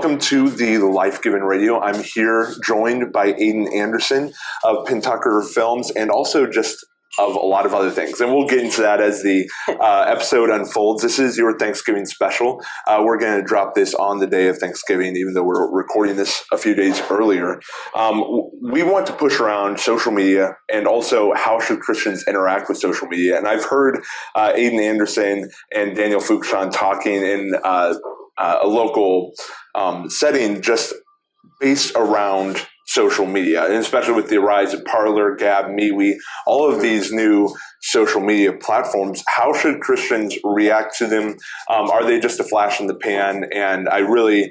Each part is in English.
welcome to the Life Given Radio. I'm here joined by Aiden Anderson of Pentucker Films and also just of a lot of other things. And we'll get into that as the episode unfolds. This is your Thanksgiving special. We're going to drop this on the day of Thanksgiving, even though we're recording this a few days earlier. We want to push around social media and also how should Christians interact with social media. And I've heard Aiden Anderson and Daniel Fuchshan talking in a local setting just based around social media, and especially with the rise of Parler, Gab, MeWe, all of these new social media platforms. How should Christians react to them? Are they just a flash in the pan? And I really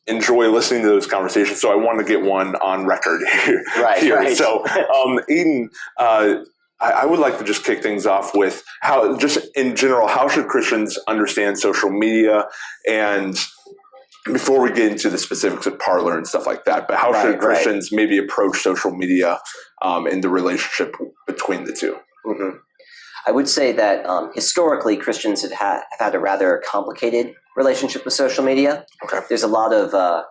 enjoy listening to those conversations, so I want to get one on record here. Right. So, Aiden, I would like to just kick things off with how, just in general, how should Christians understand social media? And before we get into the specifics of Parler and stuff like that, but how should Christians maybe approach social media in the relationship between the two? Mm-hmm. I would say that historically Christians have had a rather complicated relationship with social media. Okay. There's a lot of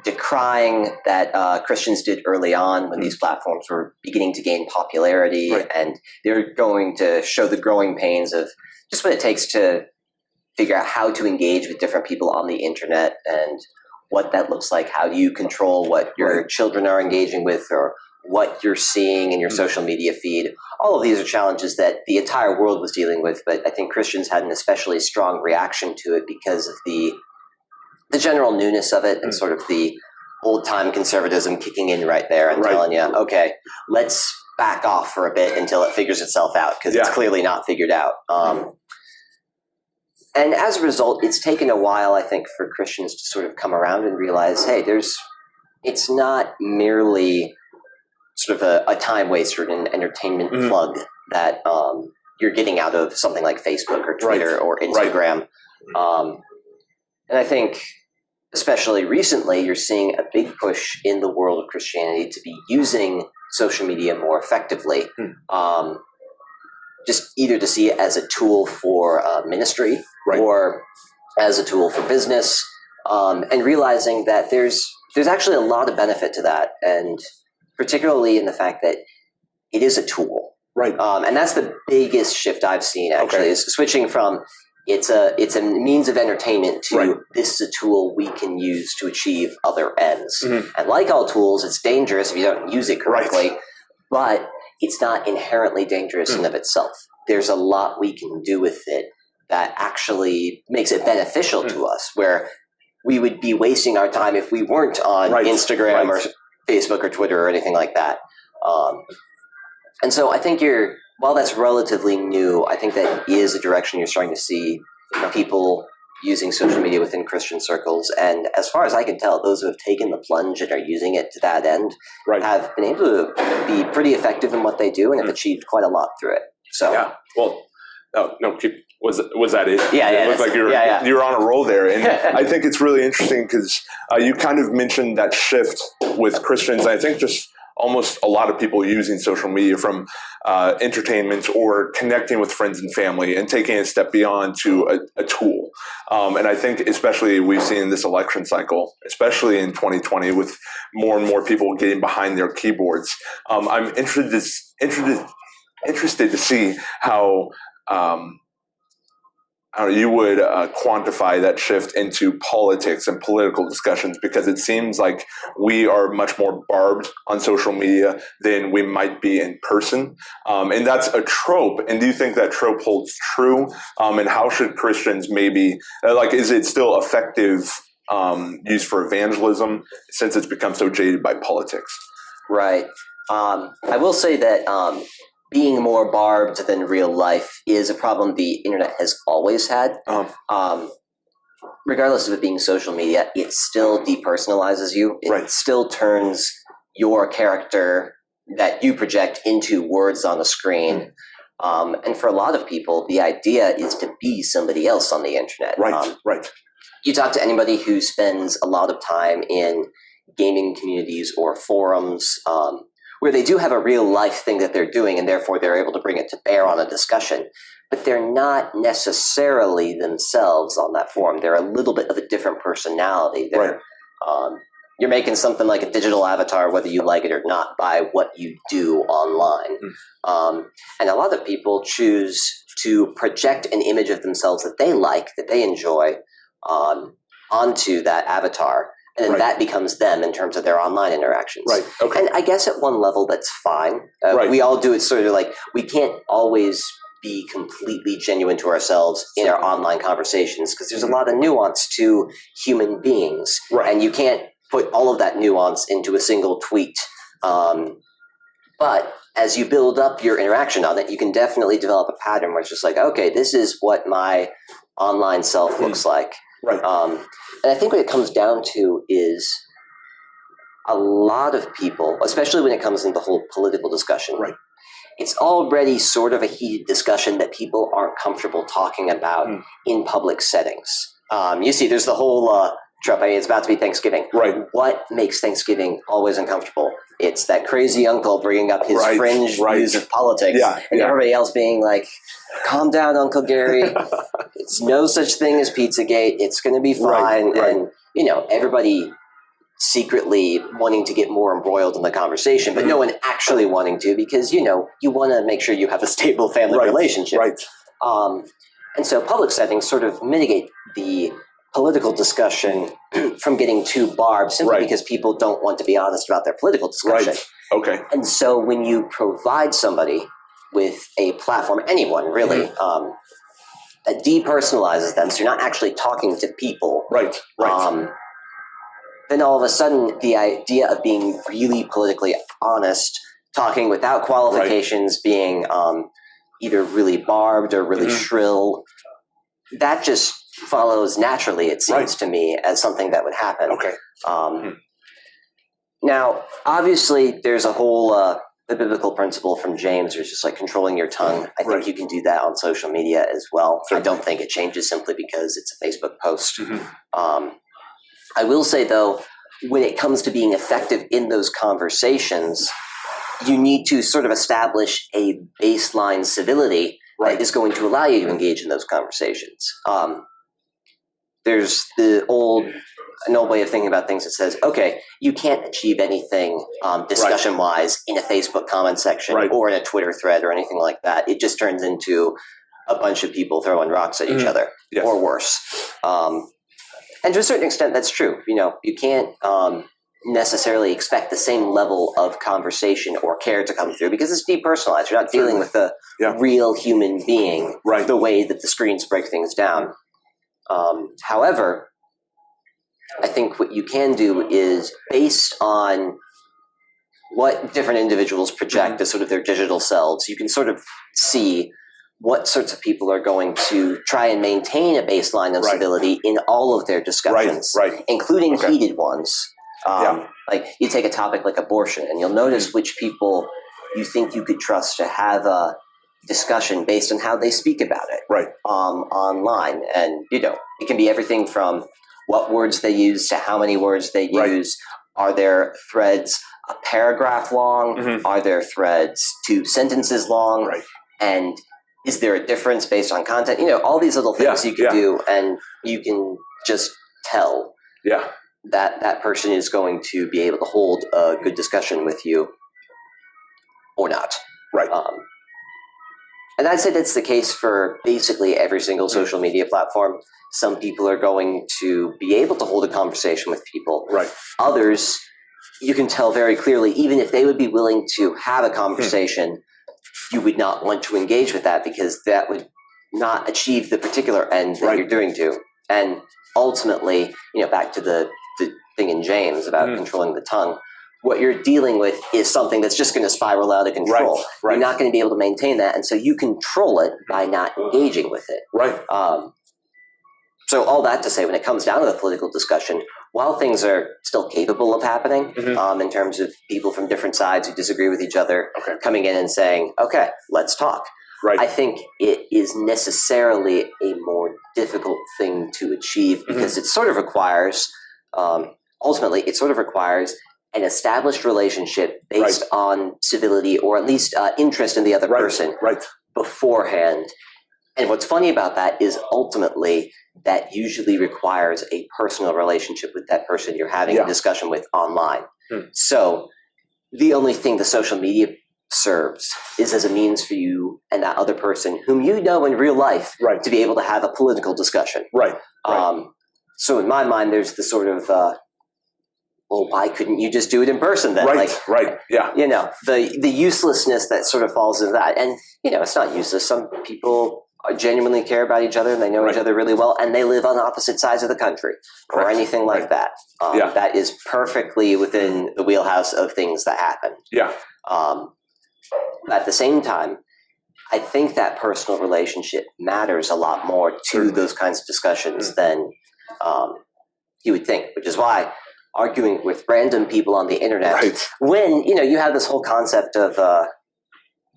decrying that Christians did early on when these platforms were beginning to gain popularity, and they're going to show the growing pains of just what it takes to figure out how to engage with different people on the internet and what that looks like. How do you control what your children are engaging with or what you're seeing in your social media feed? All of these are challenges that the entire world was dealing with, but I think Christians had an especially strong reaction to it because of the general newness of it and sort of the old-time conservatism kicking in right there and telling you, okay, let's back off for a bit until it figures itself out because it's clearly not figured out. And as a result, it's taken a while, I think, for Christians to sort of come around and realize, hey, it's not merely sort of a time waster and an entertainment plug that you're getting out of something like Facebook or Twitter or Instagram. And I think, especially recently, you're seeing a big push in the world of Christianity to be using social media more effectively. Just either to see it as a tool for ministry or as a tool for business, and realizing that there's actually a lot of benefit to that, and particularly in the fact that it is a tool. And that's the biggest shift I've seen, actually, is switching from it's a means of entertainment to this is a tool we can use to achieve other ends. And like all tools, it's dangerous if you don't use it correctly, but it's not inherently dangerous in of itself. There's a lot we can do with it that actually makes it beneficial to us, where we would be wasting our time if we weren't on Instagram or Facebook or Twitter or anything like that. And so I think while that's relatively new, I think that is a direction you're starting to see people using social media within Christian circles. And as far as I can tell, those who have taken the plunge and are using it to that end have been able to be pretty effective in what they do and have achieved quite a lot through it. So was that it? It looked like you were on a roll there. And I think it's really interesting because you kind of mentioned that shift with Christians. I think just almost a lot of people using social media from entertainment or connecting with friends and family and taking a step beyond to a tool. And I think especially we've seen in this election cycle, especially in 2020, with more and more people getting behind their keyboards. I'm interested to see how you would quantify that shift into politics and political discussions, because it seems like we are much more barbed on social media than we might be in person. And that's a trope. And do you think that trope holds true? And how should Christians maybe, is it still effective used for evangelism since it's become so jaded by politics? Right. I will say that being more barbed than real life is a problem the internet has always had. Regardless of it being social media, it still depersonalizes you. It still turns your character that you project into words on a screen. And for a lot of people, the idea is to be somebody else on the internet. You talk to anybody who spends a lot of time in gaming communities or forums, where they do have a real life thing that they're doing, and therefore they're able to bring it to bear on a discussion. but they're not necessarily themselves on that forum. They're a little bit of a different personality. You're making something like a digital avatar, whether you like it or not, by what you do online. And a lot of people choose to project an image of themselves that they like, that they enjoy, onto that avatar. And then that becomes them in terms of their online interactions. Right. Okay. And I guess at one level that's fine. We all do it sort of like, we can't always be completely genuine to ourselves in our online conversations because there's a lot of nuance to human beings. And you can't put all of that nuance into a single tweet. But as you build up your interaction on it, you can definitely develop a pattern where it's just like, okay, this is what my online self looks like. And I think what it comes down to is a lot of people, especially when it comes into the whole political discussion, it's already sort of a heated discussion that people aren't comfortable talking about in public settings. You see, there's the whole Trump, I mean, it's about to be Thanksgiving. What makes Thanksgiving always uncomfortable? It's that crazy uncle bringing up his fringe views of politics, and everybody else being like, calm down, Uncle Gary. It's no such thing as Pizzagate. It's going to be fine. And, you know, everybody secretly wanting to get more embroiled in the conversation, but no one actually wanting to because, you know, you want to make sure you have a stable family relationship. And so public settings sort of mitigate the political discussion from getting too barbed simply because people don't want to be honest about their political discussion. And so when you provide somebody with a platform, anyone really, that depersonalizes them, so you're not actually talking to people, then all of a sudden the idea of being really politically honest, talking without qualifications, being either really barbed or really shrill, that just follows naturally, it seems to me, as something that would happen. Now, obviously, there's a whole the biblical principle from James, which is just like controlling your tongue. I think you can do that on social media as well. I don't think it changes simply because it's a Facebook post. I will say, though, when it comes to being effective in those conversations, you need to sort of establish a baseline civility that is going to allow you to engage in those conversations. There's an old way of thinking about things that says, okay, you can't achieve anything discussion-wise in a Facebook comment section or in a Twitter thread or anything like that. It just turns into a bunch of people throwing rocks at each other, or worse. And to a certain extent, that's true. You know, you can't necessarily expect the same level of conversation or care to come through because it's depersonalized. You're not dealing with the real human being the way that the screens break things down. However, I think what you can do is based on what different individuals project as sort of their digital selves, you can sort of see what sorts of people are going to try and maintain a baseline of civility in all of their discussions, including heated ones. Like you take a topic like abortion and you'll notice which people you think you could trust to have a discussion based on how they speak about it online. And, you know, it can be everything from what words they use to how many words they use. Are their threads a paragraph long? Are their threads 2 sentences long? And is there a difference based on content? You know, all these little things you can do, and you can just tell that that person is going to be able to hold a good discussion with you or not. And I'd say that's the case for basically every single social media platform. Some people are going to be able to hold a conversation with people. Others, you can tell very clearly, even if they would be willing to have a conversation, you would not want to engage with that because that would not achieve the particular end that you're doing to. And ultimately, you know, back to the thing in James about controlling the tongue, what you're dealing with is something that's just going to spiral out of control. You're not going to be able to maintain that, and so you control it by not engaging with it. So all that to say, when it comes down to the political discussion, while things are still capable of happening, in terms of people from different sides who disagree with each other coming in and saying, okay, let's talk. I think it is necessarily a more difficult thing to achieve because it sort of requires, ultimately, it sort of requires an established relationship based on civility or at least interest in the other person beforehand. And what's funny about that is ultimately that usually requires a personal relationship with that person you're having a discussion with online. So the only thing the social media serves is as a means for you and that other person whom you know in real life to be able to have a political discussion. So in my mind, there's the sort of, well, why couldn't you just do it in person then? You know, the uselessness that sort of falls into that. And, you know, it's not useless. Some people genuinely care about each other and they know each other really well and they live on opposite sides of the country or anything like that. That is perfectly within the wheelhouse of things that happen. At the same time, I think that personal relationship matters a lot more to those kinds of discussions than you would think, which is why arguing with random people on the internet, when, you know, you have this whole concept of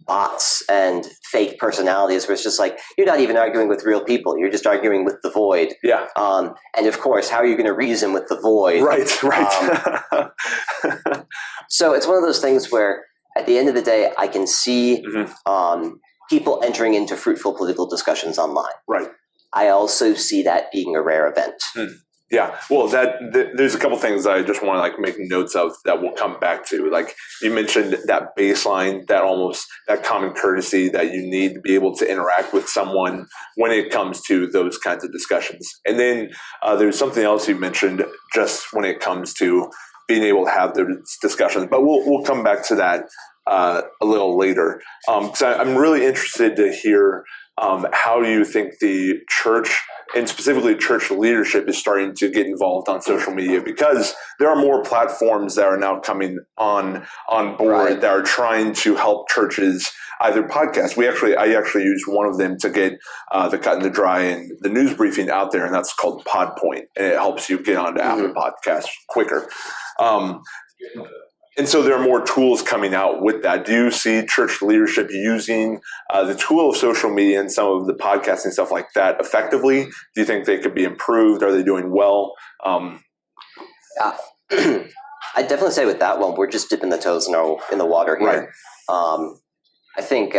bots and fake personalities where it's just like, you're not even arguing with real people, you're just arguing with the void. And of course, how are you going to reason with the void? So it's one of those things where at the end of the day, I can see people entering into fruitful political discussions online. I also see that being a rare event. Well, there's a couple things I just want to like make notes of that we'll come back to. Like you mentioned that baseline, that common courtesy that you need to be able to interact with someone when it comes to those kinds of discussions. And then there's something else you mentioned just when it comes to being able to have those discussions. But we'll come back to that a little later. So I'm really interested to hear how you think the church, and specifically church leadership, is starting to get involved on social media, because there are more platforms that are now coming on board that are trying to help churches either podcast. I actually used one of them to get the cut and the dry and the news briefing out there, and that's called Podpoint, and it helps you get onto Apple Podcasts quicker. And so there are more tools coming out with that. Do you see church leadership using the tool of social media and some of the podcasting stuff like that effectively? Do you think they could be improved? Are they doing well? I'd definitely say with that one, we're just dipping the toes in the water here. I think,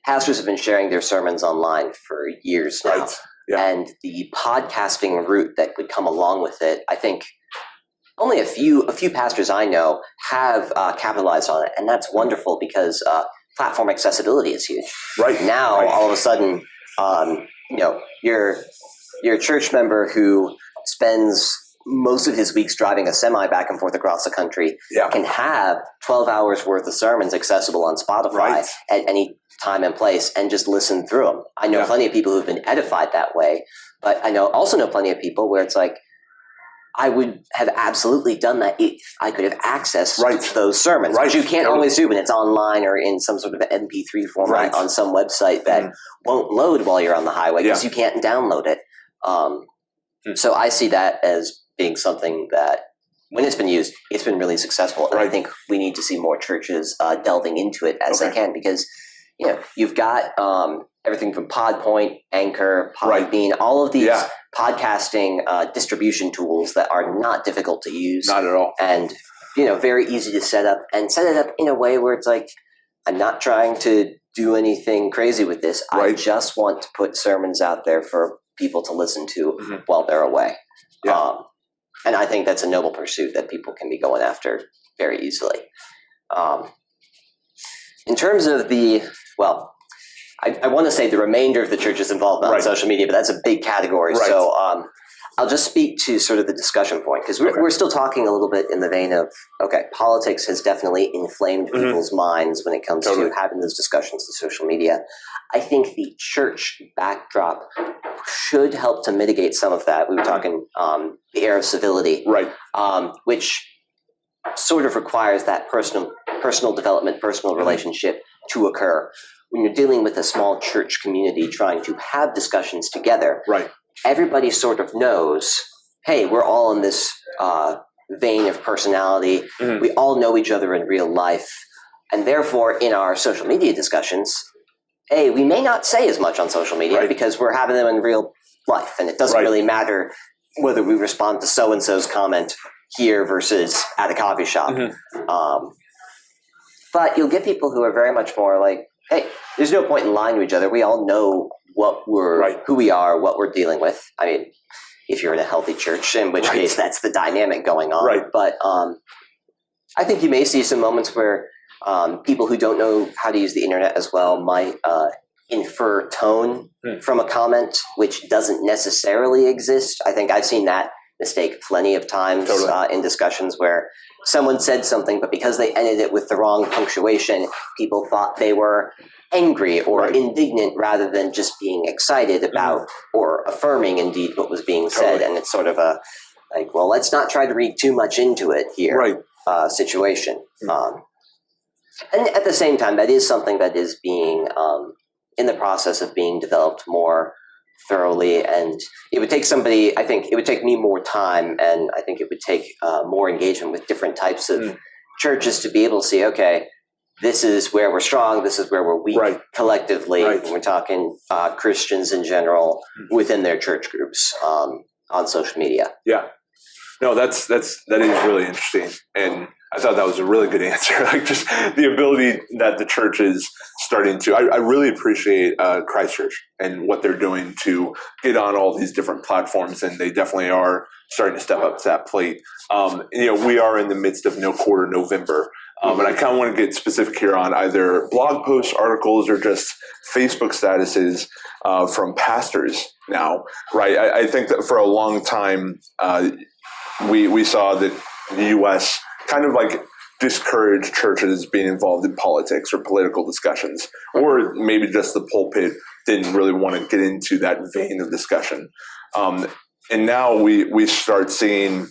pastors have been sharing their sermons online for years now. And the podcasting route that would come along with it, I think only a few pastors I know have capitalized on it, and that's wonderful because platform accessibility is huge. Now, all of a sudden, your church member who spends most of his weeks driving a semi back and forth across the country can have 12 hours worth of sermons accessible on Spotify at any time and place and just listen through them. I know plenty of people who've been edified that way, but I also know plenty of people where it's like, I would have absolutely done that if I could have accessed those sermons, which you can't always do when it's online or in some sort of MP3 format on some website that won't load while you're on the highway because you can't download it. So I see that as being something that, when it's been used, it's been really successful. And I think we need to see more churches delving into it as they can, because you've got everything from Podpoint, Anchor, Podbean, all of these podcasting distribution tools that are not difficult to use. Not at all. And, very easy to set up, and set it up in a way where it's like, I'm not trying to do anything crazy with this. I just want to put sermons out there for people to listen to while they're away. And I think that's a noble pursuit that people can be going after very easily. In terms of I want to say the remainder of the church's involvement on social media, but that's a big category. So I'll just speak to sort of the discussion point, because we're still talking a little bit in the vein of, politics has definitely inflamed people's minds when it comes to having those discussions on social media. I think the church backdrop should help to mitigate some of that. We were talking the air of civility, which sort of requires that personal development, personal relationship to occur. When you're dealing with a small church community trying to have discussions together, everybody sort of knows, hey, we're all in this vein of personality. We all know each other in real life. And therefore, in our social media discussions, we may not say as much on social media because we're having them in real life. And it doesn't really matter whether we respond to so-and-so's comment here versus at a coffee shop. But you'll get people who are very much more like, hey, there's no point in lying to each other. We all know who we are, what we're dealing with. I mean, if you're in a healthy church, in which case that's the dynamic going on. Right. But I think you may see some moments where people who don't know how to use the internet as well might infer tone from a comment, which doesn't necessarily exist. I think I've seen that mistake plenty of times in discussions where someone said something, but because they ended it with the wrong punctuation, people thought they were angry or indignant rather than just being excited about or affirming indeed what was being said. And it's sort of a like, well, let's not try to read too much into it here situation. And at the same time, that is something that is being in the process of being developed more thoroughly. And it would take somebody, I think it would take me more time, and I think it would take more engagement with different types of churches to be able to see, okay, this is where we're strong, this is where we're weak collectively. When we're talking Christians in general within their church groups on social media. Yeah. No, that is really interesting. And I thought that was a really good answer. Like just the ability that the church is starting to, I really appreciate Christchurch and what they're doing to get on all these different platforms. And they definitely are starting to step up to that plate. We are in the midst of No Quarter November. And I kind of want to get specific here on either blog posts, articles, or just Facebook statuses from pastors now, right? I think that for a long time, we saw that the U.S. kind of like discourage churches being involved in politics or political discussions, or maybe just the pulpit didn't really want to get into that vein of discussion. And now we start seeing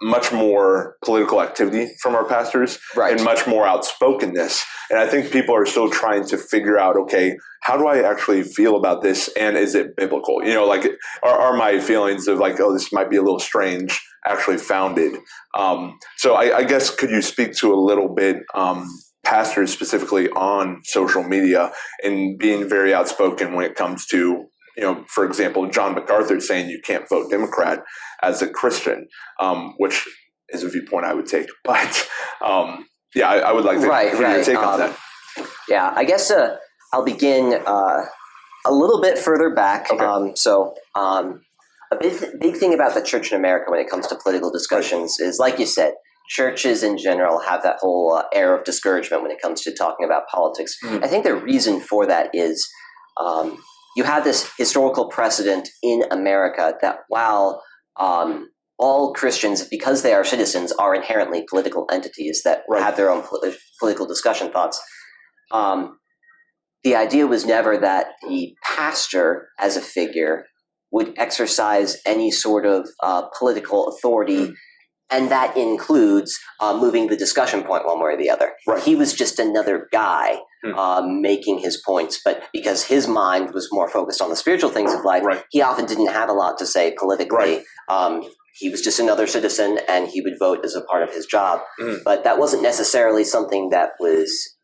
much more political activity from our pastors and much more outspokenness. And I think people are still trying to figure out, okay, how do I actually feel about this? And is it biblical? Like are my feelings of like, oh, this might be a little strange, actually founded? So I guess could you speak to a little bit pastors specifically on social media and being very outspoken when it comes to, for example, John MacArthur saying you can't vote Democrat as a Christian, which is a viewpoint I would take. But I would like to hear your take on that. Yeah, I guess I'll begin a little bit further back. Okay. A big thing about the church in America when it comes to political discussions is, like you said, churches in general have that whole air of discouragement when it comes to talking about politics. I think the reason for that is you have this historical precedent in America that while all Christians, because they are citizens, are inherently political entities that have their own political discussion thoughts, the idea was never that the pastor as a figure would exercise any sort of political authority, and that includes moving the discussion point one way or the other. He was just another guy making his points, but because his mind was more focused on the spiritual things of life, he often didn't have a lot to say politically. He was just another citizen, and he would vote as a part of his job. But that wasn't necessarily something that was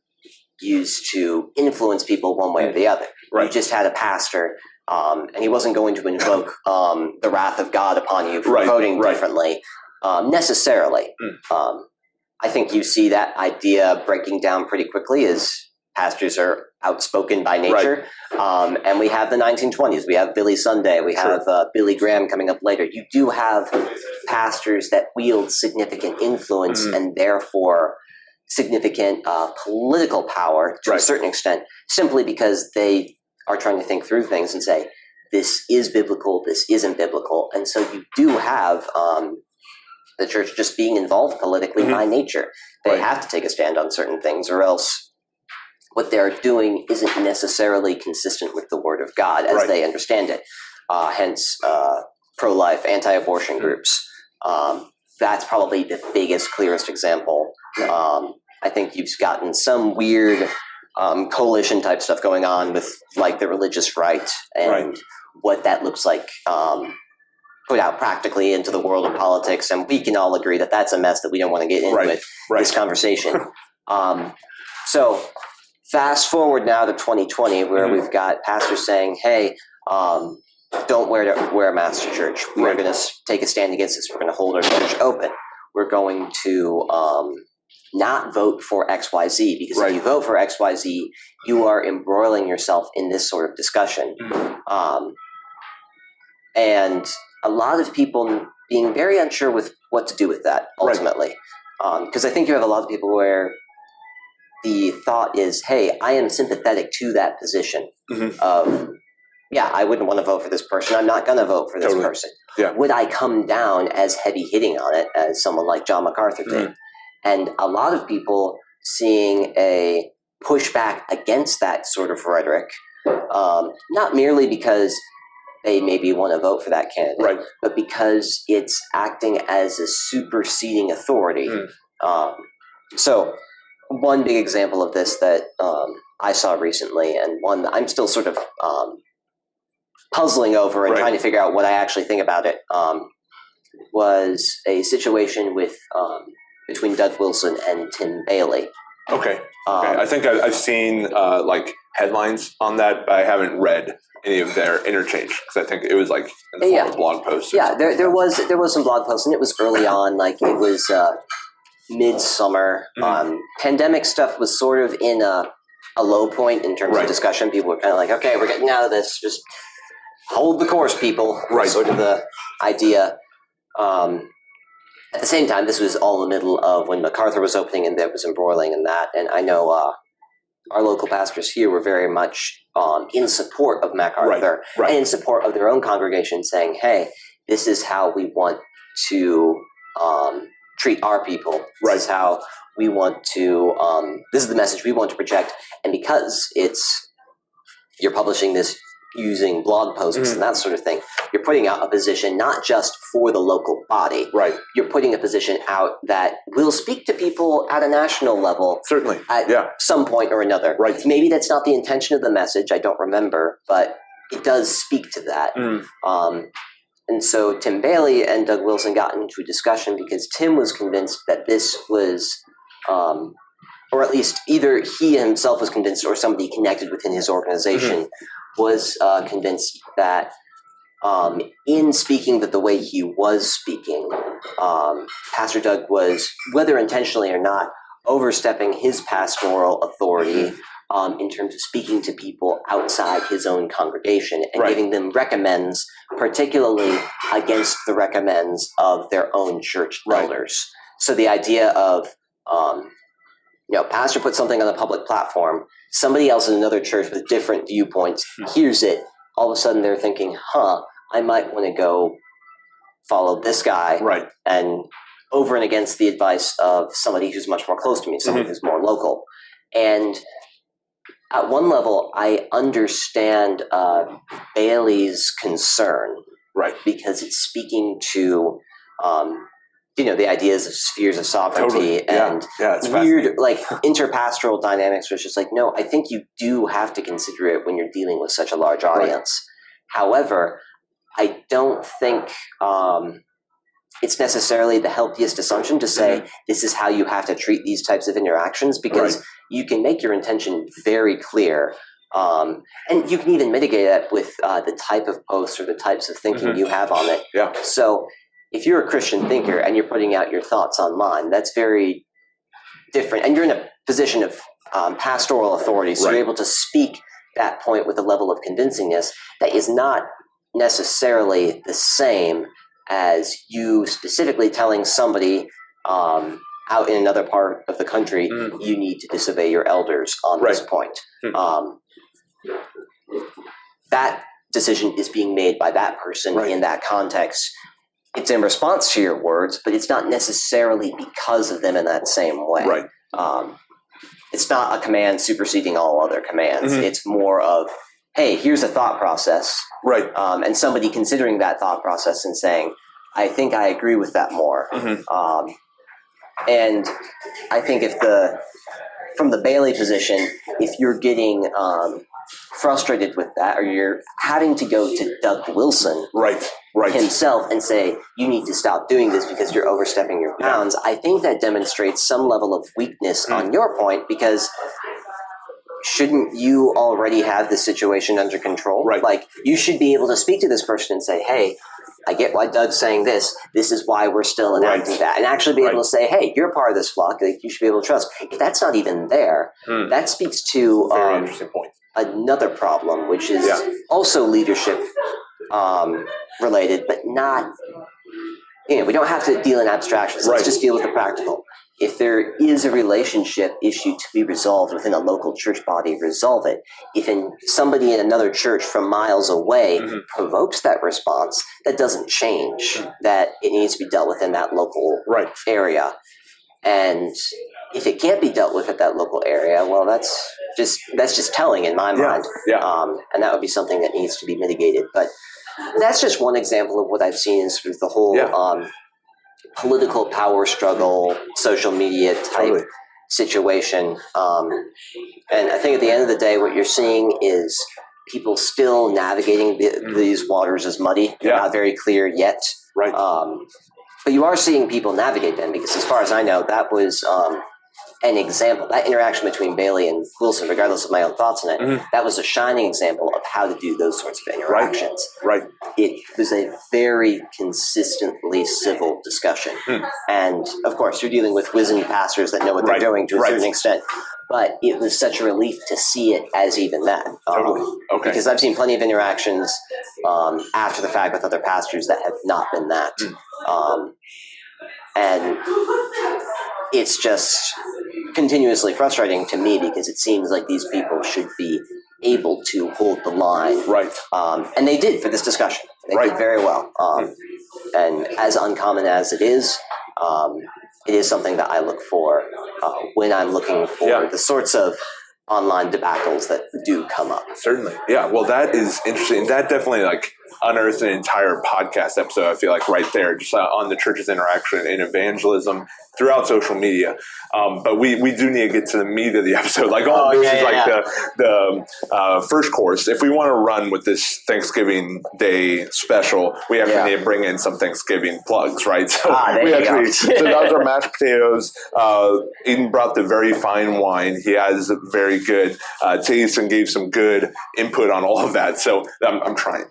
used to influence people one way or the other. You just had a pastor, and he wasn't going to invoke the wrath of God upon you for voting differently necessarily. I think you see that idea breaking down pretty quickly as pastors are outspoken by nature. And we have the 1920s. We have Billy Sunday. We have Billy Graham coming up later. You do have pastors that wield significant influence and therefore significant political power to a certain extent, simply because they are trying to think through things and say, this is biblical, this isn't biblical. And so you do have the church just being involved politically by nature. They have to take a stand on certain things, or else what they're doing isn't necessarily consistent with the Word of God as they understand it. Hence, pro-life, anti-abortion groups. That's probably the biggest, clearest example. I think you've gotten some weird coalition type stuff going on with like the religious right and what that looks like put out practically into the world of politics. And we can all agree that that's a mess that we don't want to get into with this conversation. So fast forward now to 2020, where we've got pastors saying, hey, don't wear a mask to church. We're going to take a stand against this. We're going to hold our church open. We're going to not vote for XYZ, because Right. if you vote for XYZ, you are embroiling yourself in this sort of discussion. And a lot of people being very unsure with what to do with that ultimately. Because I think you have a lot of people where the thought is, hey, I am sympathetic to that position of, yeah, I wouldn't want to vote for this person. I'm not going to vote for this person. Yeah. Would I come down as heavy hitting on it as someone like John MacArthur did? And a lot of people seeing a pushback against that sort of rhetoric, not merely because they maybe want to vote for that candidate, but because it's acting as a superseding authority. So one big example of this that I saw recently, and one that I'm still sort of puzzling over and trying to figure out what I actually think about it, was a situation with between Doug Wilson and Tim Bailey. Okay. I think I've seen like headlines on that, but I haven't read any of their interchange, because I think it was like in the form of blog posts. Yeah, there was some blog posts, and it was early on, like it was midsummer. Pandemic stuff was sort of in a low point in terms of discussion. People were kind of like, okay, we're getting out of this, just hold the course, people. Sort of the idea. At the same time, this was all in the middle of when MacArthur was opening, and there was embroiling in that. And I know our local pastors here were very much in support of MacArthur and in support of their own congregation, saying, hey, this is how we want to treat our people. This is how we want to, this is the message we want to project. And because you're publishing this using blog posts and that sort of thing, you're putting out a position not just for the local body. You're putting a position out that will speak to people at a national level. Certainly. At some point or another. Maybe that's not the intention of the message. I don't remember, but it does speak to that. And so Tim Bailey and Doug Wilson got into a discussion because Tim was convinced that this was, or at least either he himself was convinced or somebody connected within his organization was convinced that in speaking the way he was speaking, Pastor Doug was, whether intentionally or not, overstepping his pastoral authority in terms of speaking to people outside his own congregation and giving them recommends, particularly against the recommends of their own church elders. So the idea of, pastor put something on a public platform, somebody else in another church with different viewpoints hears it, all of a sudden they're thinking, I might want to go follow this guy and over and against the advice of somebody who's much more close to me, somebody who's more local. And at one level, I understand Bailey's concern, because it's speaking to, the ideas of spheres of sovereignty and weird, like interpastoral dynamics. Where it's just like, no, I think you do have to consider it when you're dealing with such a large audience. However, I don't think it's necessarily the healthiest assumption to say this is how you have to treat these types of interactions, because you can make your intention very clear. And you can even mitigate that with the type of posts or the types of thinking you have on it. So if you're a Christian thinker and you're putting out your thoughts online, that's very different. And you're in a position of pastoral authority, so you're able to speak that point with a level of convincingness that is not necessarily the same as you specifically telling somebody out in another part of the country, you need to disobey your elders on this point. That decision is being made by that person in that context. It's in response to your words, but it's not necessarily because of them in that same way. It's not a command superseding all other commands. It's more of, hey, here's a thought process. And somebody considering that thought process and saying, I think I agree with that more. And I think from the Bailey position, if you're getting frustrated with that, or you're having to go to Doug Wilson himself and say, you need to stop doing this because you're overstepping your bounds, I think that demonstrates some level of weakness on your point, because shouldn't you already have this situation under control? Like, you should be able to speak to this person and say, hey, I get why Doug's saying this. This is why we're still enacting that. And actually be able to say, hey, you're part of this flock. Like, you should be able to trust. If that's not even there, that speaks to Very interesting point. Another problem, which is also leadership related, but not, we don't have to deal in abstractions. Let's just deal with the practical. If there is a relationship issue to be resolved within a local church body, resolve it. If somebody in another church from miles away provokes that response, that doesn't change that it needs to be dealt with in that local area. And if it can't be dealt with at that local area, well, that's just telling in my mind. And that would be something that needs to be mitigated. But that's just one example of what I've seen is sort of the whole political power struggle, social media type situation. And I think at the end of the day, what you're seeing is people still navigating these waters as muddy. They're not very clear yet. But you are seeing people navigate them because as far as I know, that was an example. That interaction between Bailey and Wilson, regardless of my own thoughts on it, that was a shining example of how to do those sorts of interactions. It was a very consistently civil discussion. And of course, you're dealing with wizened pastors that know what they're doing to a certain extent. But it was such a relief to see it as even that. Because I've seen plenty of interactions after the fact with other pastors that have not been that. And it's just continuously frustrating to me because it seems like these people should be able to hold the line. And they did for this discussion. They did very well. And as uncommon as it is something that I look for when I'm looking for the sorts of online debacles that do come up. Certainly. Yeah. Well, that is interesting. That definitely unearthed an entire podcast episode, I feel like, right there, just on the church's interaction in evangelism throughout social media. But we do need to get to the meat of the episode. The first course. If we want to run with this Thanksgiving Day special, we actually need to bring in some Thanksgiving plugs, right? So so those are mashed potatoes. Aiden brought the very fine wine. He has very good taste and gave some good input on all of that. So I'm trying.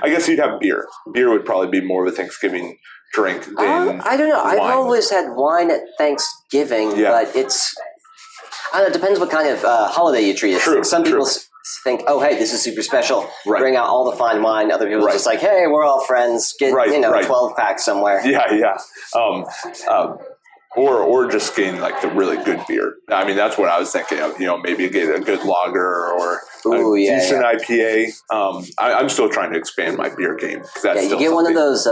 I guess you'd have beer. Beer would probably be more of a Thanksgiving drink than I don't know. wine. I've always had wine at Thanksgiving, but it's, I don't know, it depends what kind of holiday you treat it. Some people think, oh, hey, this is super special. Bring out all the fine wine. Other people are just like, hey, we're all friends. Get, 12 pack somewhere. Or just getting the really good beer. I mean, that's what I was thinking of. Maybe get a good lager or a decent IPA. I'm still trying to expand my beer game. That's you get one of those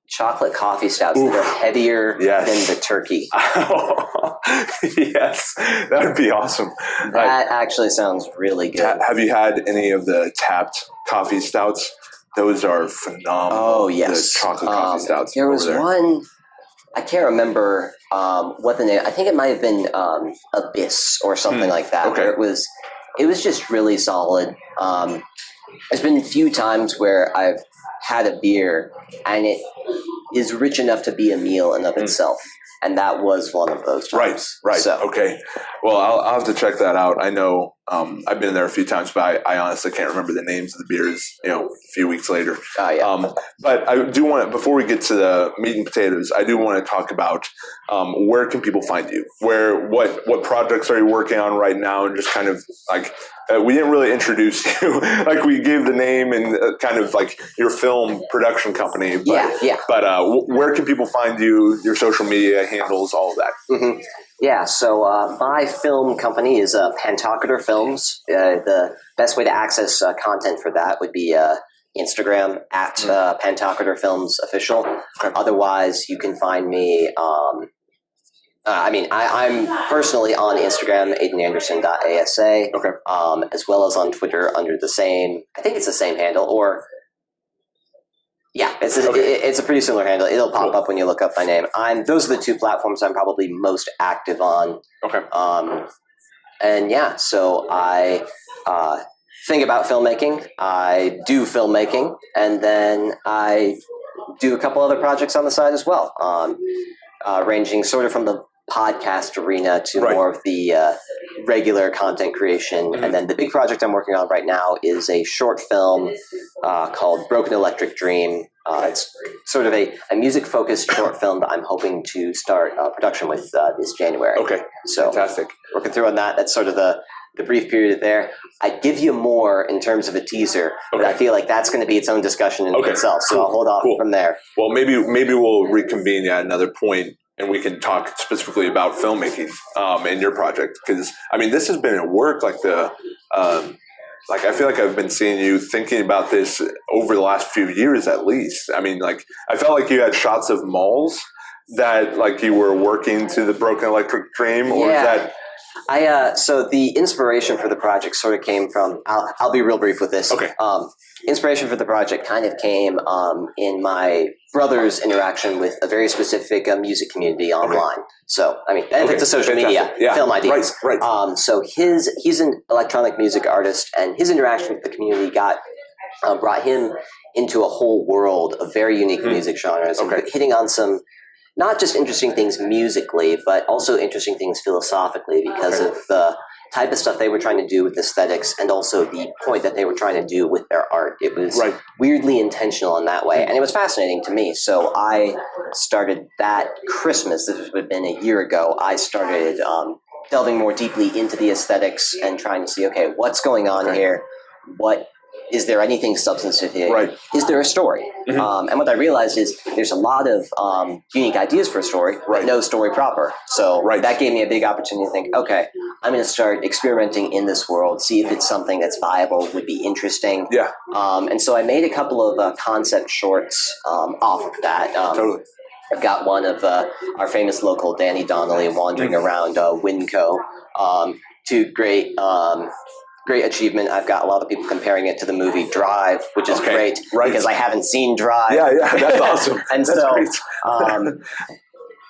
chocolate coffee stouts that are heavier than the turkey. Yes, that would be awesome. That actually sounds really good. Have you had any of the tapped coffee stouts? Those are phenomenal. Oh, yes. The chocolate coffee stouts. There was one, I can't remember what the name, I think it might have been Abyss or something like that. Okay. It was just really solid. There's been a few times where I've had a beer and it is rich enough to be a meal in of itself. And that was one of those times. Right. So. Okay. Well, I'll have to check that out. I know I've been there a few times, but I honestly can't remember the names of the beers, a few weeks later. But I do want to, before we get to the meat and potatoes, I do want to talk about where can people find you? What projects are you working on right now? And just kind of we didn't really introduce you. We gave the name and kind of your film production company. But, But where can people find you, your social media handles, all of that? Yeah, so my film company is Pantocrator Films. The best way to access content for that would be Instagram at Pantocrator Films Official. Otherwise, you can find me. I'm personally on Instagram, aidenanderson.asa, as well as on Twitter under the same. I think it's the same handle, or. Yeah, it's a pretty similar handle. It'll pop up when you look up my name. Those are the two platforms I'm probably most active on. So I think about filmmaking. I do filmmaking, and then I do a couple other projects on the side as well, ranging sort of from the podcast arena to more of the regular content creation. And then the big project I'm working on right now is a short film called Broken Electric Dream. It's sort of a music-focused short film that I'm hoping to start production with this January. Okay, so fantastic. Working through on that. That's sort of the brief period there. I'd give you more in terms of a teaser, but I feel like that's going to be its own discussion in itself. So I'll hold off from there. Well, maybe we'll reconvene at another point and we can talk specifically about filmmaking and your project. Because, I mean, this has been at work, like I feel like I've been seeing you thinking about this over the last few years at least. I mean, like, I felt like you had shots of malls that, like, you were working to the Broken Electric Dream, or is that... So the inspiration for the project sort of came from, I'll be real brief with this. Okay. Inspiration for the project kind of came in my brother's interaction with a very specific music community online. Okay. So, I mean, and it's a social media, film ideas. Right. So he's an electronic music artist, and his interaction with the community brought him into a whole world of very unique music genres, hitting on some not just interesting things musically, but also interesting things philosophically because of the type of stuff they were trying to do with aesthetics and also the point that they were trying to do with their art. It was weirdly intentional in that way, and it was fascinating to me. So I started that Christmas, this would have been a year ago, I started delving more deeply into the aesthetics and trying to see, okay, what's going on here? Is there anything substantive here? Right. Is there a story? And what I realized is there's a lot of unique ideas for a story, but no story proper. So that gave me a big opportunity to think, okay, I'm going to start experimenting in this world, see if it's something that's viable, would be interesting. Yeah. And so I made a couple of concept shorts off of that. Totally. I've got one of our famous local Danny Donnelly wandering around Winco. Two great achievement. I've got a lot of people comparing it to the movie Drive, which is great because I haven't seen Drive. Yeah, that's awesome. And that's great.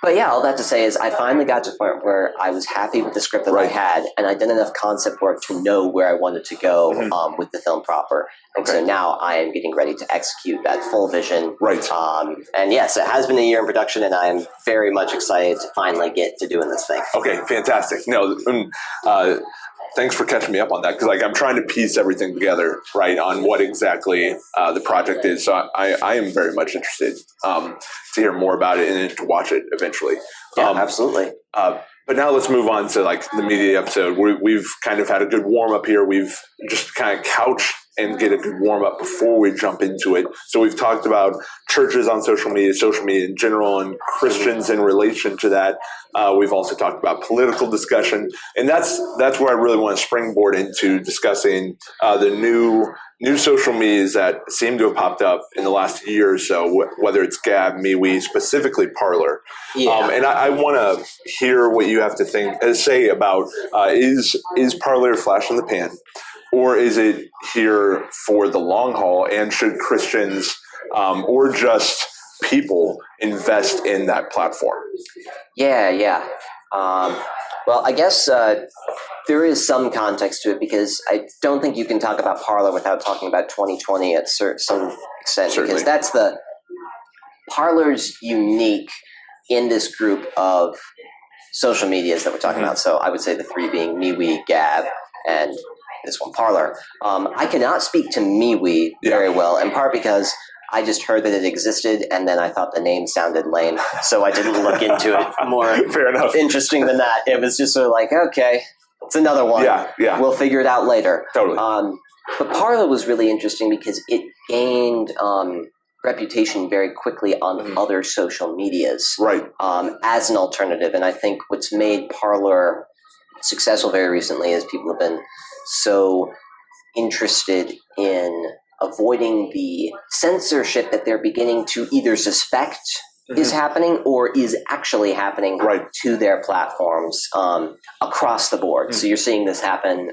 But yeah, all that to say is I finally got to the point where I was happy with the script that I had, and I'd done enough concept work to know where I wanted to go with the film proper. And so now I am getting ready to execute that full vision. Right. And yes, it has been a year in production, and I am very much excited to finally get to doing this thing. Okay, fantastic. No, thanks for catching me up on that, because I'm trying to piece everything together, on what exactly the project is. So I am very much interested to hear more about it and to watch it eventually. Yeah, absolutely. But now let's move on to the media episode. We've kind of had a good warm up here. We've just kind of couched and get a good warm up before we jump into it. So we've talked about churches on social media in general, and Christians in relation to that. We've also talked about political discussion, and that's where I really want to springboard into discussing the new social medias that seem to have popped up in the last year or so, whether it's Gab, MeWe, specifically Parler. Yeah. And I want to hear what you have to say about is Parler a flash in the pan? Or is it here for the long haul? And should Christians or just people invest in that platform? Yeah. Well, I guess there is some context to it, because I don't think you can talk about Parler without talking about 2020 at some extent. Certainly. Because that's Parler's unique in this group of social medias that we're talking about. So I would say the three being MeWe, Gab, and this one, Parler. I cannot speak to MeWe very well, in part because I just heard that it existed, and then I thought the name sounded lame, so I didn't look into it more. Fair enough. Interesting than that. It was just sort of like, okay, it's another one. Yeah. We'll figure it out later. Totally. But Parler was really interesting because it gained reputation very quickly on other social medias as an alternative. And I think what's made Parler successful very recently is people have been so interested in avoiding the censorship that they're beginning to either suspect is happening or is actually happening to their platforms across the board. So you're seeing this happen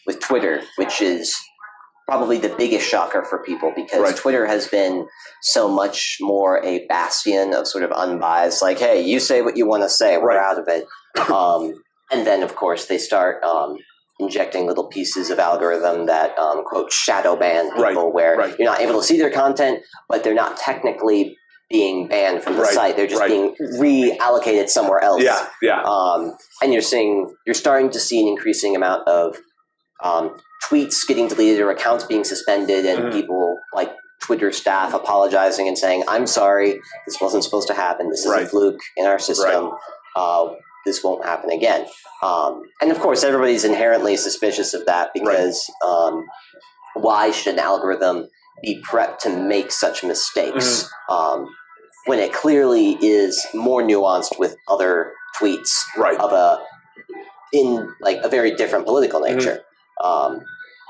with Twitter, which is probably the biggest shocker for people, because Twitter has been so much more a bastion of sort of unbiased, like, hey, you say what you want to say, we're out of it. And then, of course, they start injecting little pieces of algorithm that, quote, shadow ban people, where you're not able to see their content, but they're not technically being banned from the site. They're just being reallocated somewhere else. And you're starting to see an increasing amount of tweets getting deleted or accounts being suspended, and people like Twitter staff apologizing and saying, "I'm sorry, this wasn't supposed to happen. This is a fluke in our system. This won't happen again." And of course, everybody's inherently suspicious of that because why should an algorithm be prepped to make such mistakes when it clearly is more nuanced with other tweets of in a very different political nature.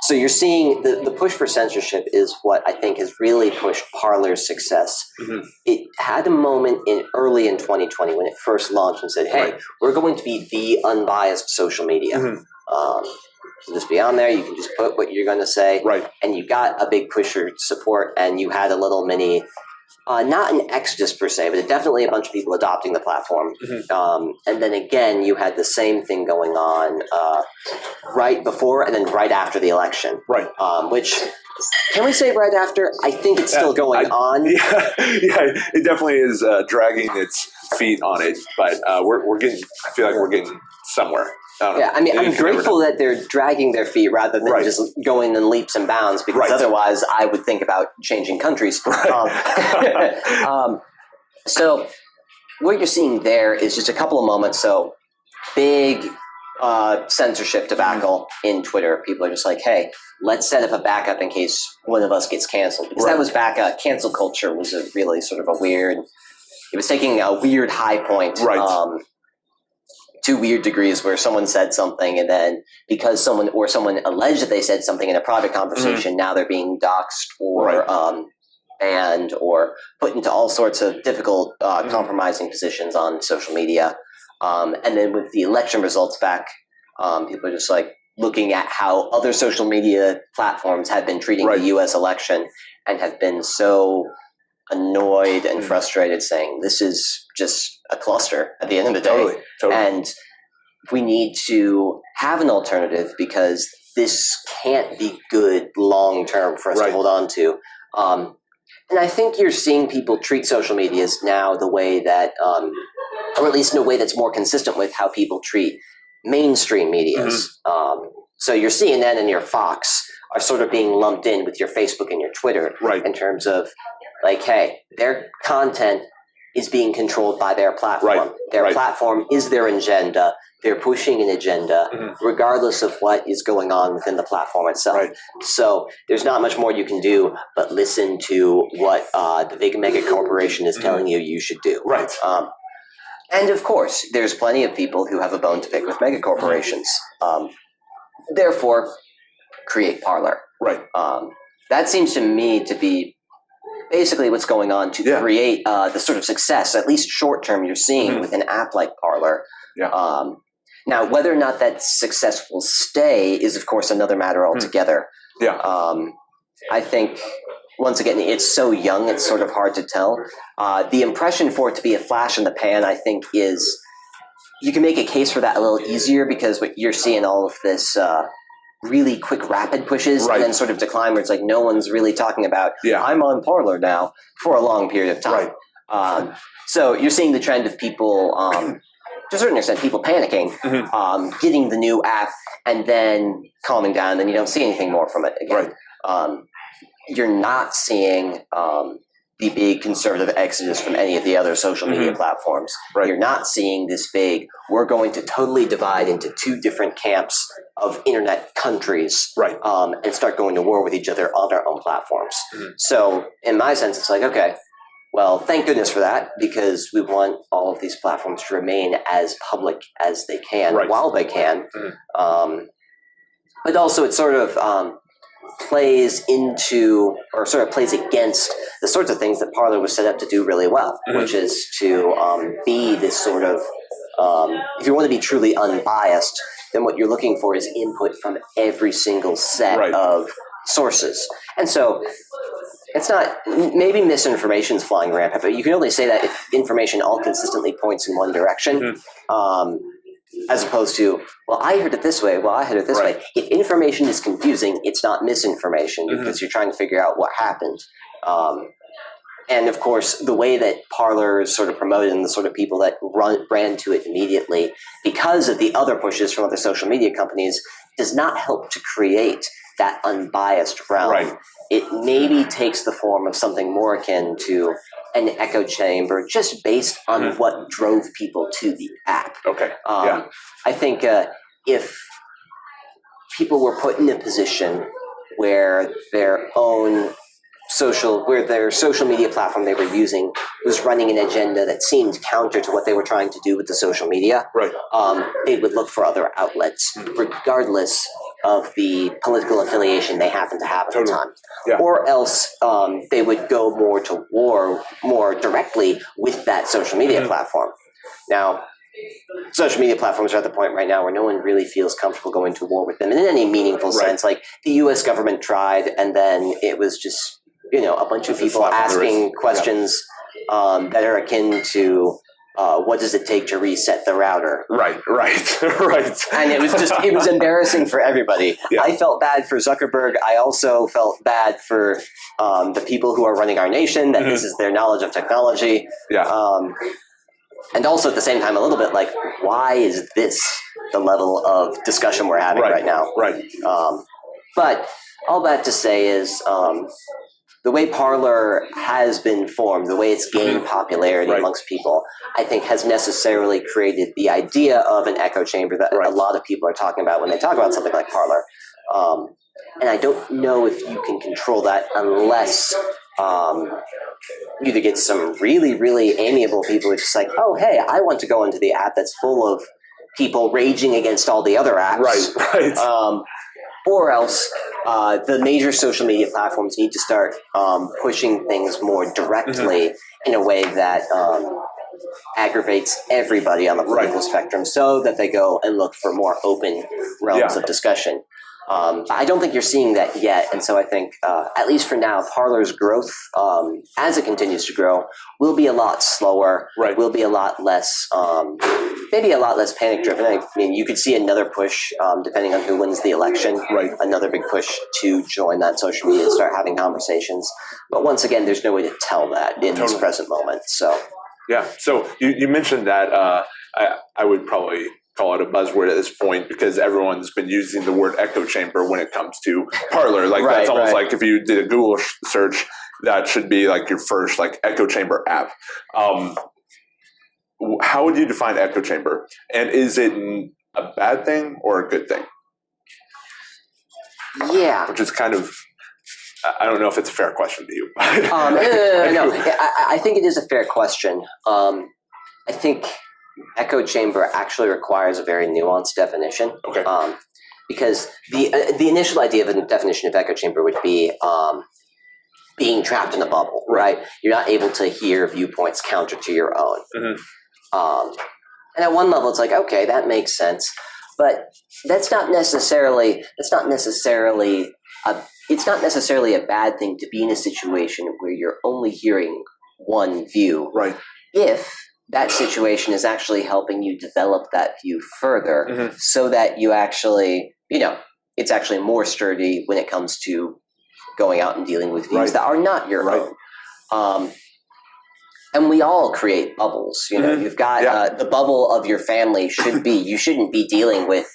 So you're seeing the push for censorship is what I think has really pushed Parler's success. It had a moment early in 2020 when it first launched and said, "Hey, we're going to be the unbiased social media. So just be on there. You can just put what you're going to say." And you got a big push for support, and you had a little mini, not an exodus per se, but definitely a bunch of people adopting the platform. And then again, you had the same thing going on right before and then right after the election. Which, can we say right after? I think it's still going on. Yeah, it definitely is dragging its feet on it, but we're getting. I feel like we're getting somewhere. I mean, I'm grateful that they're dragging their feet rather than just going in leaps and bounds, because otherwise I would think about changing countries. So what you're seeing there is just a couple of moments. So big censorship debacle in Twitter. People are just like, "Hey, let's set up a backup in case one of us gets canceled." Because that was back, cancel culture was a really sort of it was taking a weird high point. To weird degrees, where someone said something, and then because someone alleged that they said something in a private conversation, now they're being doxxed or banned or put into all sorts of difficult, compromising positions on social media. And then with the election results back, people are just like looking at how other social media platforms have been treating the U.S. election and have been so annoyed and frustrated, saying this is just a cluster at the end of the day. And we need to have an alternative because this can't be good long term for us to hold on to. And I think you're seeing people treat social medias now the way that, or at least in a way that's more consistent with how people treat mainstream medias. So your CNN and your Fox are sort of being lumped in with your Facebook and your Twitter in terms of like, hey, their content is being controlled by their platform. Their platform is their agenda. They're pushing an agenda regardless of what is going on within the platform itself. So there's not much more you can do but listen to what the big mega corporation is telling you should do. And of course, there's plenty of people who have a bone to pick with mega corporations. Therefore, create Parler. That seems to me to be basically what's going on to create the sort of success, at least short term, you're seeing with an app like Parler. Now, whether or not that success will stay is, of course, another matter altogether. I think, once again, it's so young, it's sort of hard to tell. The impression for it to be a flash in the pan, I think, is you can make a case for that a little easier because what you're seeing all of this really quick, rapid pushes and then sort of decline where it's like no one's really talking about, I'm on Parler now for a long period of time. So you're seeing the trend of people, to a certain extent, people panicking, getting the new app and then calming down, and then you don't see anything more from it again. You're not seeing the big conservative exodus from any of the other social media platforms. You're not seeing this big, we're going to totally divide into two different camps of internet countries and start going to war with each other on our own platforms. So in my sense, it's like, okay, well, thank goodness for that, because we want all of these platforms to remain as public as they can while they can. But also it sort of plays into, or sort of plays against the sorts of things that Parler was set up to do really well, which is to be this sort of, if you want to be truly unbiased, then what you're looking for is input from every single set of sources. And so it's not, maybe misinformation is flying rampant, but you can only say that if information all consistently points in one direction. As opposed to, well, I heard it this way, well, I heard it this way. If information is confusing, it's not misinformation because you're trying to figure out what happened. And of course, the way that Parler is sort of promoted and the sort of people that ran to it immediately, because of the other pushes from other social media companies, does not help to create that unbiased realm. Right. It maybe takes the form of something more akin to an echo chamber, just based on what drove people to the app. Okay. I think if people were put in a position where their social media platform they were using was running an agenda that seemed counter to what they were trying to do with the social media, right. They would look for other outlets, regardless of the political affiliation they happen to have at the time. Yeah. Or else they would go more to war more directly with that social media platform. Now, social media platforms are at the point right now where no one really feels comfortable going to war with them in any meaningful sense. Like the U.S. government tried, and then it was just a bunch of people asking questions that are akin to what does it take to reset the router? Right. And it was embarrassing for everybody. Yeah. I felt bad for Zuckerberg. I also felt bad for the people who are running our nation, that this is their knowledge of technology. Yeah. And also at the same time, a little bit like, why is this the level of discussion we're having right now? Right. But all that to say is the way Parler has been formed, the way it's gained popularity amongst people, I think has necessarily created the idea of an echo chamber that a lot of people are talking about when they talk about something like Parler. And I don't know if you can control that unless you either get some really, really amiable people who are just like, oh, hey, I want to go into the app that's full of people raging against all the other apps. Right. Or else the major social media platforms need to start pushing things more directly in a way that aggravates everybody on the political spectrum, so that they go and look for more open realms of discussion. I don't think you're seeing that yet, and so I think, at least for now, Parler's growth, as it continues to grow, will be a lot slower, will be a lot less, maybe a lot less panic-driven. I mean, you could see another push, depending on who wins the election, another big push to join that social media and start having conversations. But once again, there's no way to tell that in this present moment. So, yeah. So you mentioned that I would probably call it a buzzword at this point, because everyone's been using the word echo chamber when it comes to Parler. Like that's almost like if you did a Google search, that should be like your first like echo chamber app. How would you define echo chamber? And is it a bad thing or a good thing? Yeah. Which is kind of, I don't know if it's a fair question to you. No. I think it is a fair question. I think echo chamber actually requires a very nuanced definition. Okay. Because the initial idea of a definition of echo chamber would be being trapped in a bubble, right? You're not able to hear viewpoints counter to your own. And at one level, it's like, okay, that makes sense, but it's not necessarily a bad thing to be in a situation where you're only hearing one view. Right. If that situation is actually helping you develop that view further, so that you actually, it's actually more sturdy when it comes to going out and dealing with views that are not your own. And we all create bubbles. You've got the bubble of your family you shouldn't be dealing with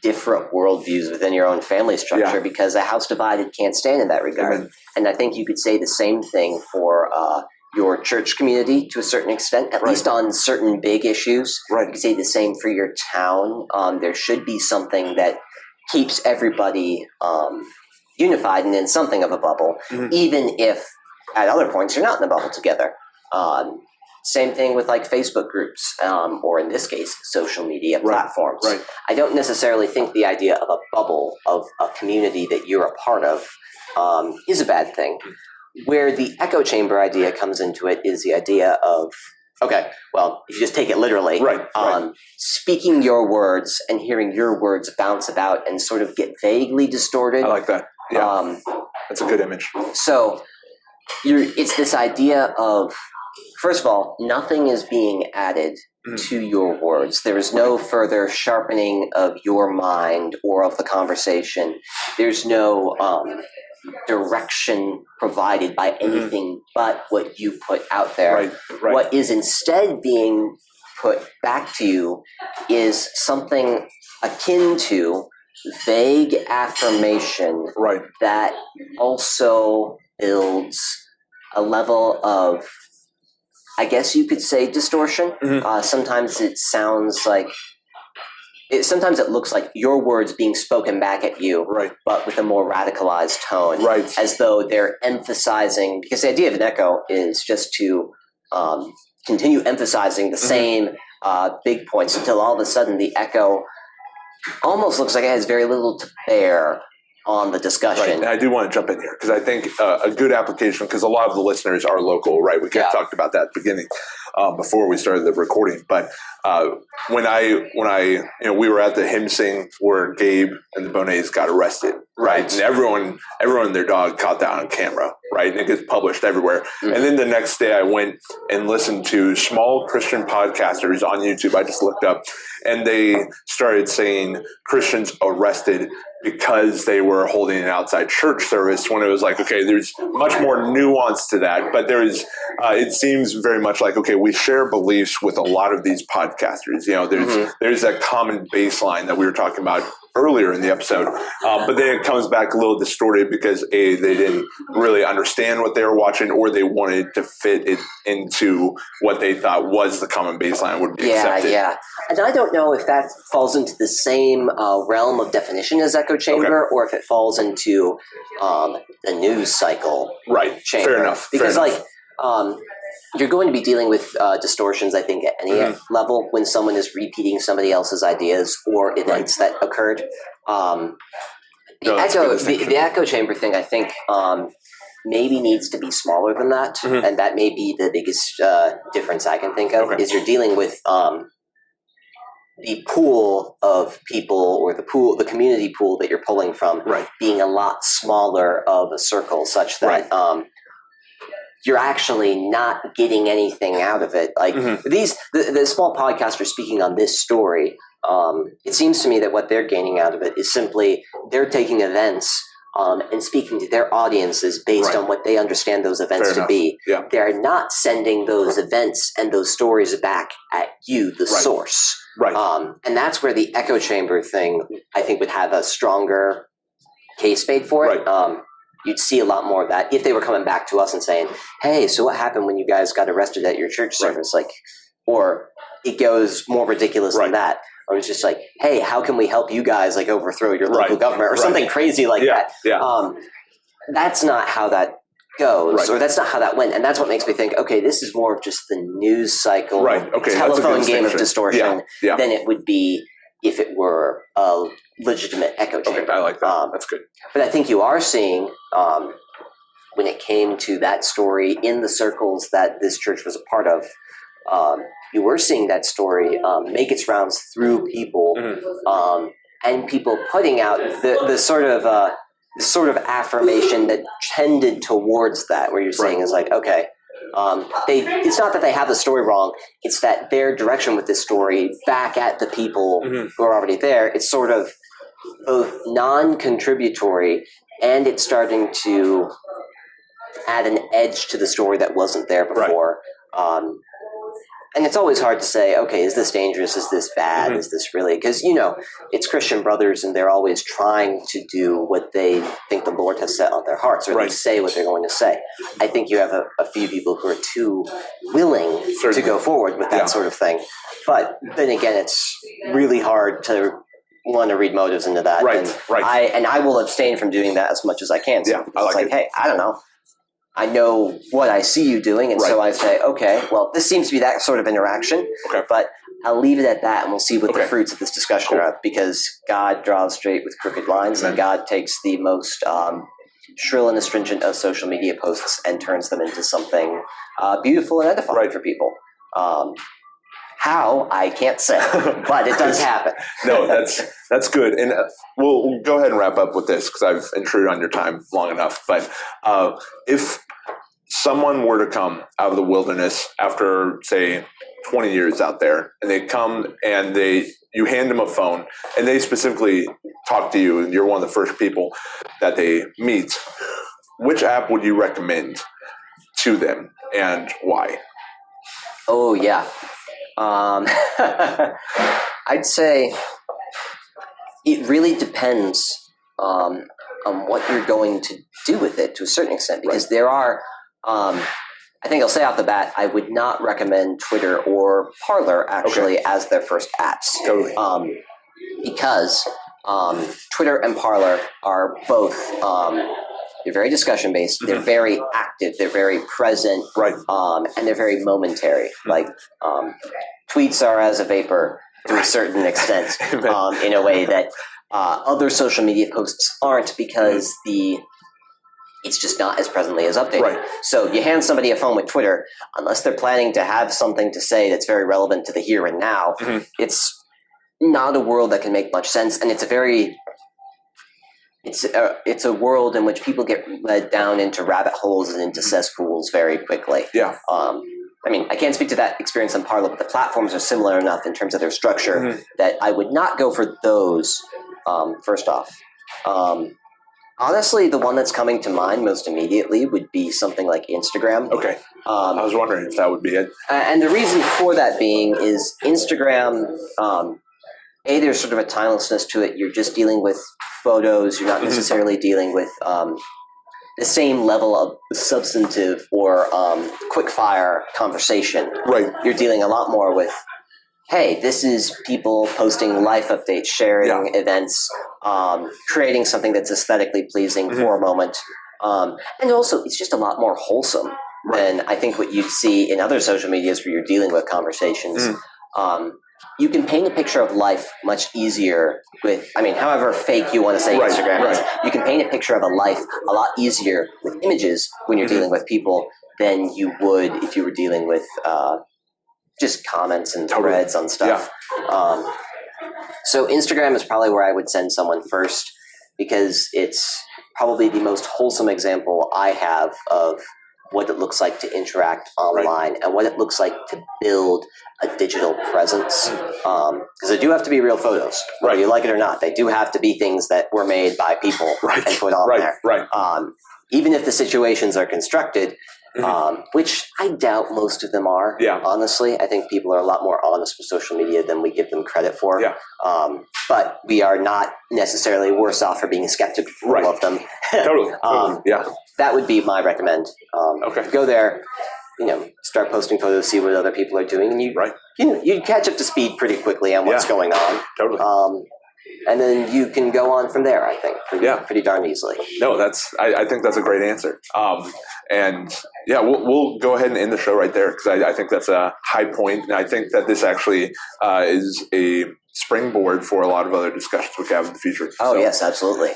different worldviews within your own family structure, because a house divided can't stand in that regard. And I think you could say the same thing for your church community to a certain extent, at least on certain big issues. You could say the same for your town. There should be something that keeps everybody unified and in something of a bubble, even if at other points you're not in a bubble together. Same thing with like Facebook groups, or in this case, social media platforms. I don't necessarily think the idea of a bubble of a community that you're a part of is a bad thing. Where the echo chamber idea comes into it is the idea of, okay, well, if you just take it literally, speaking your words and hearing your words bounce about and sort of get vaguely distorted. I like that. Yeah, that's a good image. So it's this idea of, first of all, nothing is being added to your words. There is no further sharpening of your mind or of the conversation. There's no direction provided by anything but what you put out there. Right. What is instead being put back to you is something akin to vague affirmation that also builds a level of, I guess you could say, distortion. Sometimes it sounds like, sometimes it looks like your words being spoken back at you, but with a more radicalized tone, as though they're emphasizing, because the idea of an echo is just to continue emphasizing the same big points until all of a sudden the echo almost looks like it has very little to bear on the discussion. Right. And I do want to jump in here because I think a good application, because a lot of the listeners are local, right? We kind of talked about that at the beginning before we started the recording. But when we were at the hymn sing where Gabe and the Bonets got arrested, right? And everyone and their dog caught that on camera, right? And it gets published everywhere. And then the next day I went and listened to small Christian podcasters on YouTube. I just looked up and they started saying Christians arrested because they were holding an outside church service, when it was like, okay, there's much more nuance to that. But there is, it seems very much like, okay, we share beliefs with a lot of these podcasters. There's that common baseline that we were talking about earlier in the episode. But then it comes back a little distorted because they didn't really understand what they were watching, or they wanted to fit it into what they thought was the common baseline would be accepted. Yeah. And I don't know if that falls into the same realm of definition as echo chamber, or if it falls into the news cycle chamber. Fair enough. Because you're going to be dealing with distortions, I think, at any level when someone is repeating somebody else's ideas or events that occurred. The echo chamber thing, I think, maybe needs to be smaller than that, and that may be the biggest difference I can think of. Is you're dealing with the pool of people, or the community pool that you're pulling from, being a lot smaller of a circle, such that you're actually not getting anything out of it. Like the small podcasters speaking on this story, it seems to me that what they're gaining out of it is simply they're taking events and speaking to their audiences based on what they understand those events to be. They're not sending those events and those stories back at you, the source. And that's where the echo chamber thing, I think, would have a stronger case made for it. You'd see a lot more of that if they were coming back to us and saying, hey, so what happened when you guys got arrested at your church service? Or it goes more ridiculous than that. Or it's just like, hey, how can we help you guys overthrow your local government, or something crazy like that? That's not how that goes, or that's not how that went. And that's what makes me think, okay, this is more of just the news cycle, telephone game of distortion than it would be if it were a legitimate echo chamber. Okay, I like that. That's good. But I think you are seeing, when it came to that story in the circles that this church was a part of, you were seeing that story make its rounds through people, and people putting out the sort of affirmation that tended towards that, where you're saying is like, okay, it's not that they have the story wrong, it's that their direction with this story back at the people who are already there, it's sort of both non-contributory, and it's starting to add an edge to the story that wasn't there before. And it's always hard to say, okay, is this dangerous? Is this bad? Is this really? Because, it's Christian brothers, and they're always trying to do what they think the Lord has set on their hearts, or they say what they're going to say. I think you have a few people who are too willing to go forward with that sort of thing. But then again, it's really hard to want to read motives into that. And I will abstain from doing that as much as I can. So it's like, hey, I don't know. I know what I see you doing, and so I say, okay, well, this seems to be that sort of interaction, but I'll leave it at that, and we'll see what the fruits of this discussion are, because God draws straight with crooked lines, and God takes the most shrill and astringent of social media posts and turns them into something beautiful and edifying for people. How, I can't say, but it does happen. No, that's good. And we'll go ahead and wrap up with this, because I've intruded on your time long enough. But if someone were to come out of the wilderness after, say, 20 years out there, and they come and you hand them a phone, and they specifically talk to you, and you're one of the first people that they meet, which app would you recommend to them and why? Oh, yeah. I'd say it really depends on what you're going to do with it to a certain extent, because there are, I think I'll say off the bat, I would not recommend Twitter or Parler actually as their first apps. Totally. Because Twitter and Parler are both, they're very discussion based, they're very active, they're very present, and they're very momentary. Like tweets are as a vapor to a certain extent, in a way that other social media posts aren't, because it's just not as presently as updated. So you hand somebody a phone with Twitter, unless they're planning to have something to say that's very relevant to the here and now, it's not a world that can make much sense, and it's a world in which people get led down into rabbit holes and into cesspools very quickly. I mean, I can't speak to that experience on Parler, but the platforms are similar enough in terms of their structure that I would not go for those. First off, honestly, the one that's coming to mind most immediately would be something like Instagram. I was wondering if that would be it. And the reason for that being is Instagram. There's sort of a timelessness to it. You're just dealing with photos. You're not necessarily dealing with the same level of substantive or quick-fire conversation. You're dealing a lot more with, hey, this is people posting life updates, sharing events, creating something that's aesthetically pleasing for a moment. And also, it's just a lot more wholesome than I think what you'd see in other social medias where you're dealing with conversations. You can paint a picture of life much easier with, I mean, however fake you want to say Instagram is, you can paint a picture of a life a lot easier with images when you're dealing with people than you would if you were dealing with just comments and threads on stuff. So Instagram is probably where I would send someone first, because it's probably the most wholesome example I have of what it looks like to interact online and what it looks like to build a digital presence. Because they do have to be real photos, whether you like it or not. They do have to be things that were made by people and put on there. Even if the situations are constructed, which I doubt most of them are, honestly. I think people are a lot more honest with social media than we give them credit for. But we are not necessarily worse off for being skeptical of them. That would be my recommend. Go there, start posting photos, see what other people are doing, and you catch up to speed pretty quickly on what's going on. And then you can go on from there, I think, pretty darn easily. No, I think that's a great answer. And we'll go ahead and end the show right there, because I think that's a high point, and I think that this actually is a springboard for a lot of other discussions we have in the future. Yes, absolutely.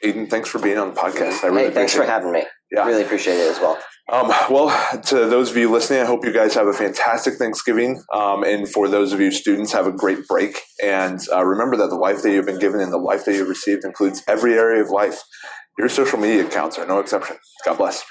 Aiden, thanks for being on the podcast. I really thanks for having me. Really appreciate it as well. Well, to those of you listening, I hope you guys have a fantastic Thanksgiving. And for those of you students, have a great break. And remember that the life that you've been given and the life that you've received includes every area of life. Your social media accounts are no exception. God bless.